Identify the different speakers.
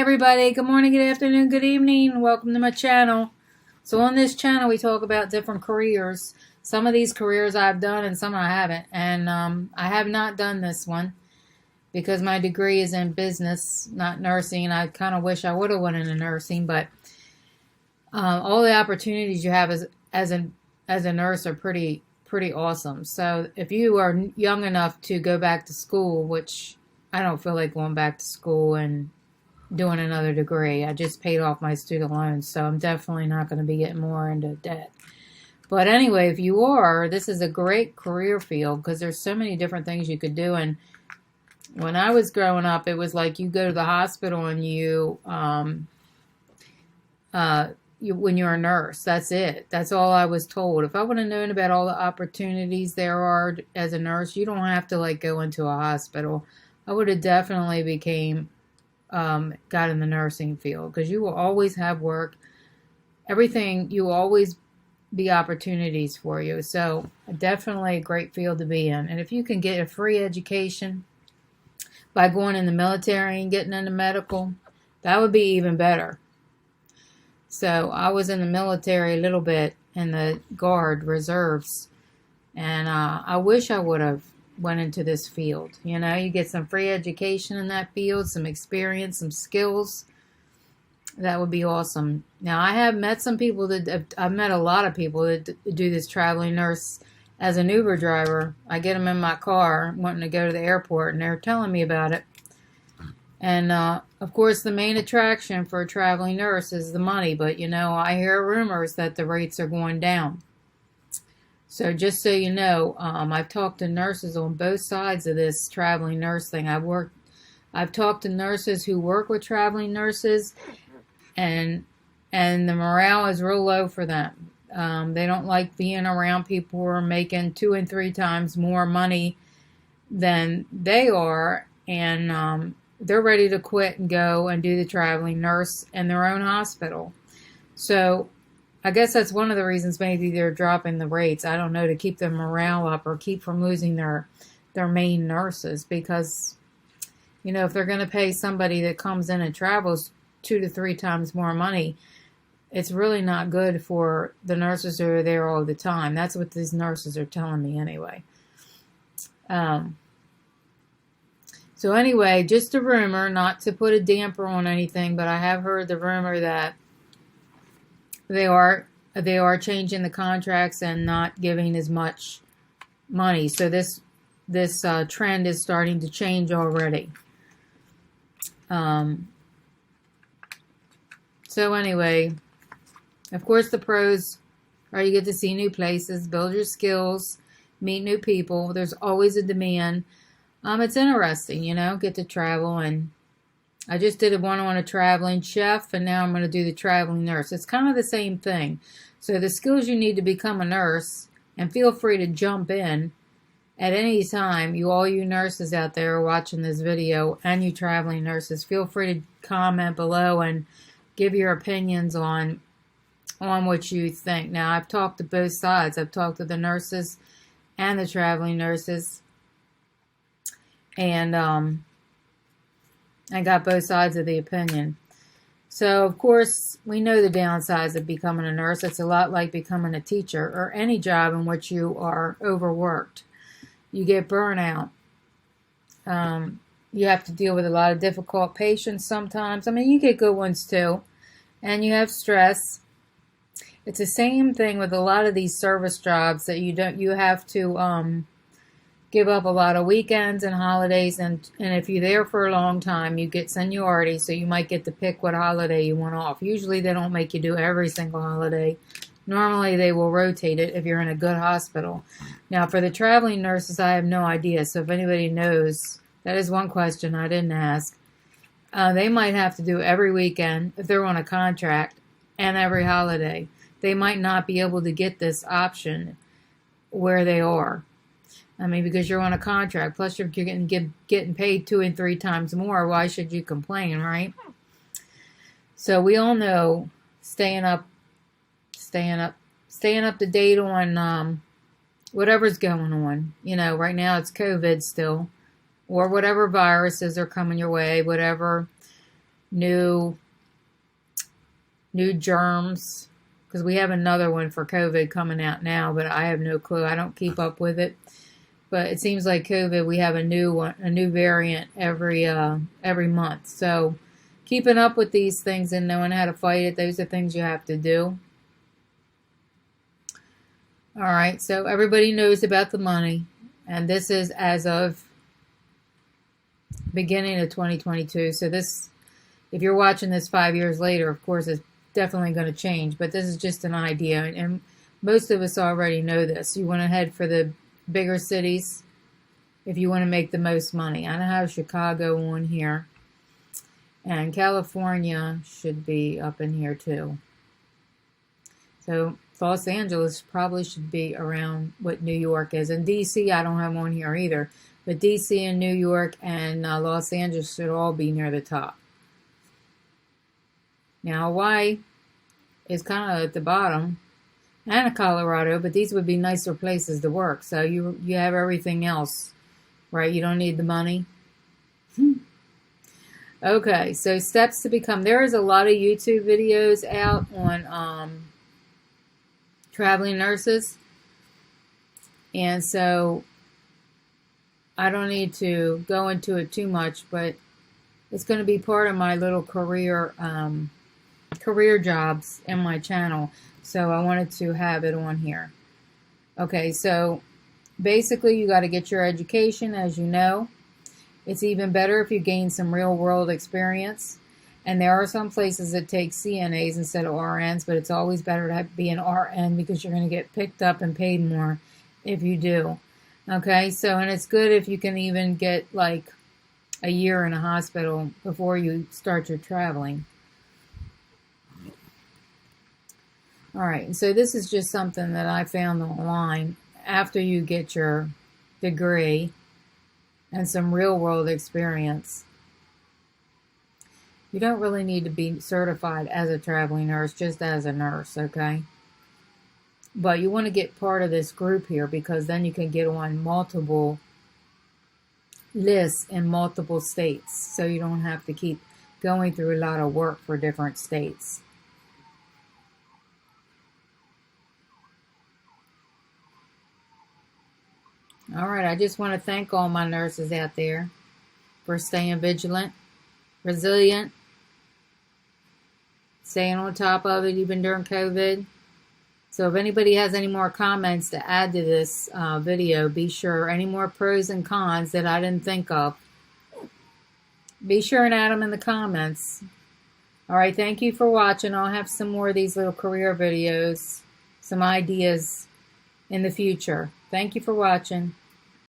Speaker 1: Everybody, good morning, good afternoon, good evening. Welcome to my channel. So on this channel we talk about different careers. Some of these careers I've done and some I haven't. And I have not done this one because my degree is in business, not nursing. I kind of wish I would have went into nursing, but all the opportunities you have as a nurse are pretty awesome. So if you are young enough to go back to school, which I don't feel like going back to school and doing another degree. I just paid off my student loans, so I'm definitely not going to be getting more into debt. But anyway, if you are, this is a great career field because there's so many different things you could do. And when I was growing up, it was like you go to the hospital and when you're a nurse, that's it. That's all I was told. If I would have known about all the opportunities there are as a nurse, you don't have to like go into a hospital. I would have definitely got in the nursing field because you will always have work. Everything, you will always be opportunities for you. So definitely a great field to be in. And if you can get a free education by going in the military and getting into medical, that would be even better. So I was in the military a little bit in the Guard Reserves, and I wish I would have went into this field. You know, you get some free education in that field, some experience, some skills. That would be awesome. Now, I have met some people I've met a lot of people that do this traveling nurse as an Uber driver. I get them in my car wanting to go to the airport, and they're telling me about it. And, of course, the main attraction for a traveling nurse is the money. But, you know, I hear rumors that the rates are going down. So just so you know, I've talked to nurses on both sides of this traveling nurse thing. I've talked to nurses who work with traveling nurses, and the morale is real low for them. They don't like being around people who are making 2 and 3 times more money than they are, and they're ready to quit and go and do the traveling nurse in their own hospital. So I guess that's one of the reasons maybe they're dropping the rates. I don't know, to keep their morale up or keep from losing their main nurses. Because, you know, if they're going to pay somebody that comes in and travels 2 to 3 times more money, it's really not good for the nurses who are there all the time. That's what these nurses are telling me anyway. So anyway, just a rumor, not to put a damper on anything, but I have heard the rumor that they are changing the contracts and not giving as much money. So this trend is starting to change already. So anyway, of course the pros are you get to see new places, build your skills, meet new people. There's always a demand. It's interesting, you know, get to travel, and I just did one on a traveling chef, and now I'm going to do the traveling nurse. It's kind of the same thing. So the skills you need to become a nurse, and feel free to jump in at any time. All you nurses out there watching this video, and you traveling nurses, feel free to comment below and give your opinions on what you think. Now, I've talked to both sides. I've talked to the nurses and the traveling nurses, and I got both sides of the opinion. So, of course, we know the downsides of becoming a nurse. It's a lot like becoming a teacher or any job in which you are overworked. You get burnout. You have to deal with a lot of difficult patients sometimes. I mean, you get good ones too. And you have stress. It's the same thing with a lot of these service jobs that you have to give up a lot of weekends and holidays, and if you're there for a long time, you get seniority, so you might get to pick what holiday you want off. Usually they don't make you do every single holiday. Normally they will rotate it if you're in a good hospital. Now for the traveling nurses, I have no idea, so if anybody knows, that is one question I didn't ask. They might have to do every weekend if they're on a contract, and every holiday. They might not be able to get this option where they are. I mean, because you're on a contract, plus you're getting paid 2 and 3 times more, why should you complain, right? So we all know staying up to date on whatever's going on. You know, right now it's COVID still, or whatever viruses are coming your way, whatever new germs, because we have another one for COVID coming out now, but I have no clue. I don't keep up with it. But it seems like COVID, we have a new one, a new variant every month. So keeping up with these things and knowing how to fight it, those are things you have to do. All right, so everybody knows about the money, and this is as of beginning of 2022. So this, if you're watching this 5 years later, of course, it's definitely going to change, but this is just an idea, and most of us already know this. You want to head for the bigger cities if you want to make the most money. I have Chicago on here, and California should be up in here too. So Los Angeles probably should be around what New York is, and DC I don't have on here either, but DC and New York and Los Angeles should all be near the top. Now Hawaii is kind of at the bottom, and Colorado, but these would be nicer places to work. So you have everything else, right? You don't need the money. Okay, so steps to become. There is a lot of YouTube videos out on traveling nurses, and so I don't need to go into it too much, but it's going to be part of my little career jobs in my channel. So I wanted to have it on here. Okay, so basically you got to get your education, as you know. It's even better if you gain some real world experience. And there are some places that take CNAs instead of RNs, but it's always better to be an RN because you're going to get picked up and paid more if you do. Okay, so, and it's good if you can even get like a year in a hospital before you start your traveling. All right, and so this is just something that I found online. After you get your degree and some real-world experience, you don't really need to be certified as a traveling nurse, just as a nurse, okay? But you want to get part of this group here because then you can get on multiple lists in multiple states, so you don't have to keep going through a lot of work for different states. All right, I just want to thank all my nurses out there for staying vigilant, resilient, staying on top of it even during COVID. So if anybody has any more comments to add to this video, be sure, any more pros and cons that I didn't think of, be sure and add them in the comments. All right, thank you for watching. I'll have some more of these little career videos, some ideas in the future. Thank you for watching.